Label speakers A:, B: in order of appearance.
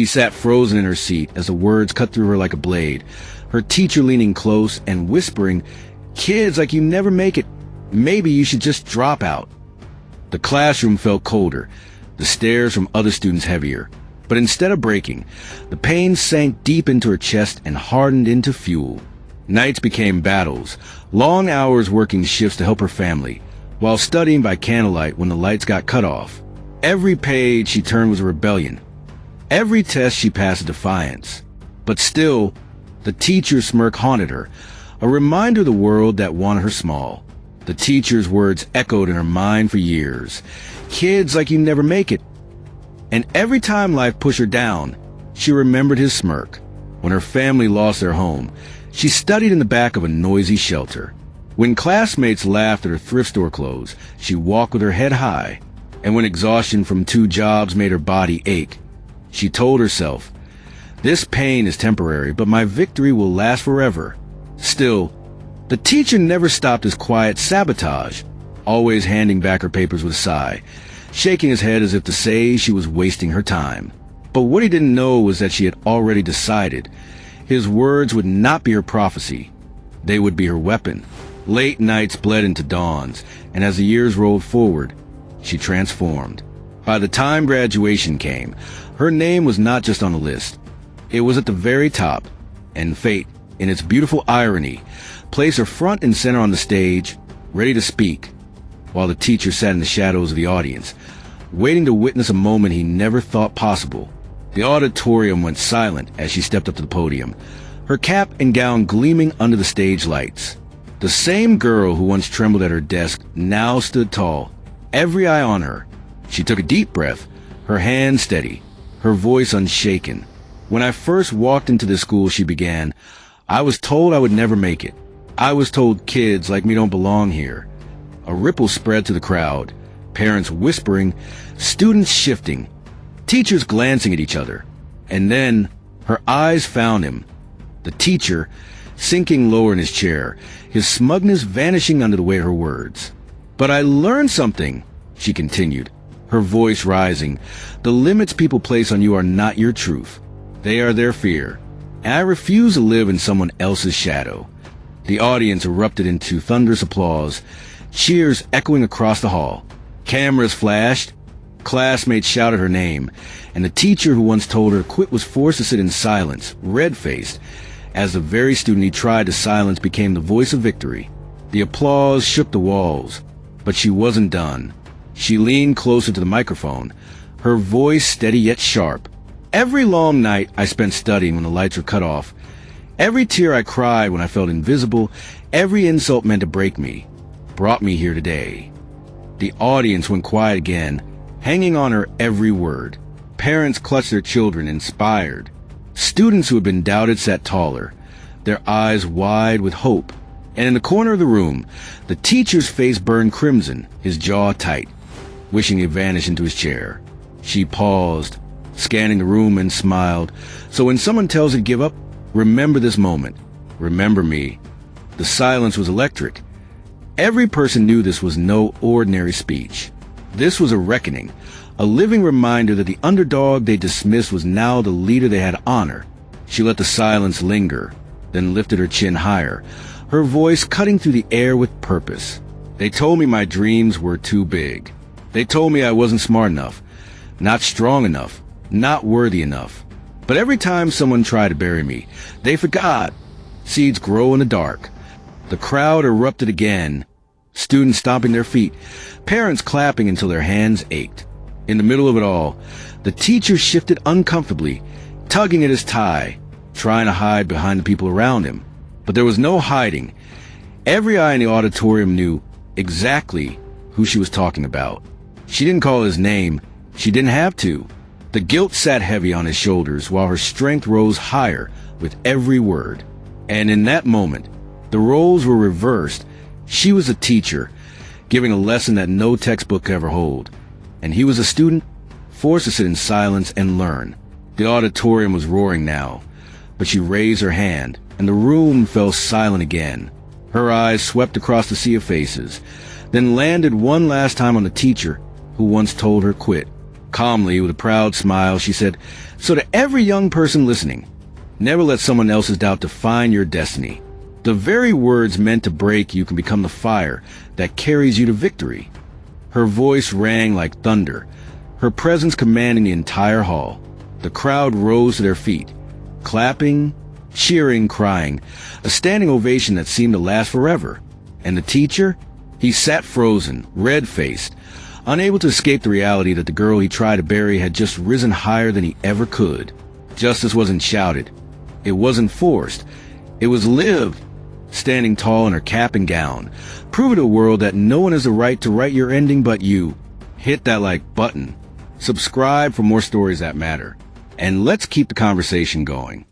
A: She sat frozen in her seat as the words cut through her like a blade, her teacher leaning close and whispering, "Kids like you never make it. Maybe you should just drop out." The classroom felt colder, the stares from other students heavier. But instead of breaking, the pain sank deep into her chest and hardened into fuel. Nights became battles, long hours working shifts to help her family, while studying by candlelight when the lights got cut off. Every page she turned was a rebellion. Every test she passed a defiance. But still, the teacher's smirk haunted her, a reminder of the world that wanted her small. The teacher's words echoed in her mind for years. "Kids like you never make it." And every time life pushed her down, she remembered his smirk. When her family lost their home, she studied in the back of a noisy shelter. When classmates laughed at her thrift store clothes, she walked with her head high. And when exhaustion from 2 jobs made her body ache, she told herself, "This pain is temporary, but my victory will last forever." Still, the teacher never stopped his quiet sabotage, always handing back her papers with a sigh, shaking his head as if to say she was wasting her time. But what he didn't know was that she had already decided. His words would not be her prophecy. They would be her weapon. Late nights bled into dawns, and as the years rolled forward, she transformed. By the time graduation came, her name was not just on the list. It was at the very top, and fate, in its beautiful irony, placed her front and center on the stage, ready to speak, while the teacher sat in the shadows of the audience, waiting to witness a moment he never thought possible. The auditorium went silent as she stepped up to the podium, her cap and gown gleaming under the stage lights. The same girl who once trembled at her desk now stood tall, every eye on her. She took a deep breath, her hands steady, her voice unshaken. "When I first walked into this school," she began, "I was told I would never make it. I was told kids like me don't belong here." A ripple spread to the crowd, parents whispering, students shifting, teachers glancing at each other. And then her eyes found him, the teacher, sinking lower in his chair, his smugness vanishing under the weight of her words. "But I learned something," she continued, her voice rising. "The limits people place on you are not your truth. They are their fear. And I refuse to live in someone else's shadow." The audience erupted into thunderous applause, cheers echoing across the hall. Cameras flashed, classmates shouted her name, and the teacher who once told her quit was forced to sit in silence, red-faced, as the very student he tried to silence became the voice of victory. The applause shook the walls, but she wasn't done. She leaned closer to the microphone, her voice steady yet sharp. "Every long night I spent studying when the lights were cut off. Every tear I cried when I felt invisible, every insult meant to break me, brought me here today." The audience went quiet again, hanging on her every word. Parents clutched their children, inspired. Students who had been doubted sat taller, their eyes wide with hope. And in the corner of the room, the teacher's face burned crimson, his jaw tight, wishing he had vanished into his chair. She paused, scanning the room, and smiled. "So when someone tells you to give up, remember this moment. Remember me." The silence was electric. Every person knew this was no ordinary speech. This was a reckoning, a living reminder that the underdog they dismissed was now the leader they had to honor. She let the silence linger, then lifted her chin higher, her voice cutting through the air with purpose. "They told me my dreams were too big. They told me I wasn't smart enough, not strong enough, not worthy enough. But every time someone tried to bury me, they forgot. Seeds grow in the dark." The crowd erupted again, students stomping their feet, parents clapping until their hands ached. In the middle of it all, the teacher shifted uncomfortably, tugging at his tie, trying to hide behind the people around him. But there was no hiding. Every eye in the auditorium knew exactly who she was talking about. She didn't call his name. She didn't have to. The guilt sat heavy on his shoulders while her strength rose higher with every word. And in that moment, the roles were reversed. She was a teacher, giving a lesson that no textbook could ever hold. And he was a student, forced to sit in silence and learn. The auditorium was roaring now, but she raised her hand, and the room fell silent again. Her eyes swept across the sea of faces, then landed one last time on the teacher who once told her quit. Calmly, with a proud smile, she said, "So to every young person listening, never let someone else's doubt define your destiny. The very words meant to break you can become the fire that carries you to victory." Her voice rang like thunder, her presence commanding the entire hall. The crowd rose to their feet, clapping, cheering, crying, a standing ovation that seemed to last forever. And the teacher? He sat frozen, red-faced, unable to escape the reality that the girl he tried to bury had just risen higher than he ever could. Justice wasn't shouted. It wasn't forced. It was lived, standing tall in her cap and gown, proving to the world that no one has the right to write your ending but you. Hit that like button. Subscribe for more stories that matter. And let's keep the conversation going.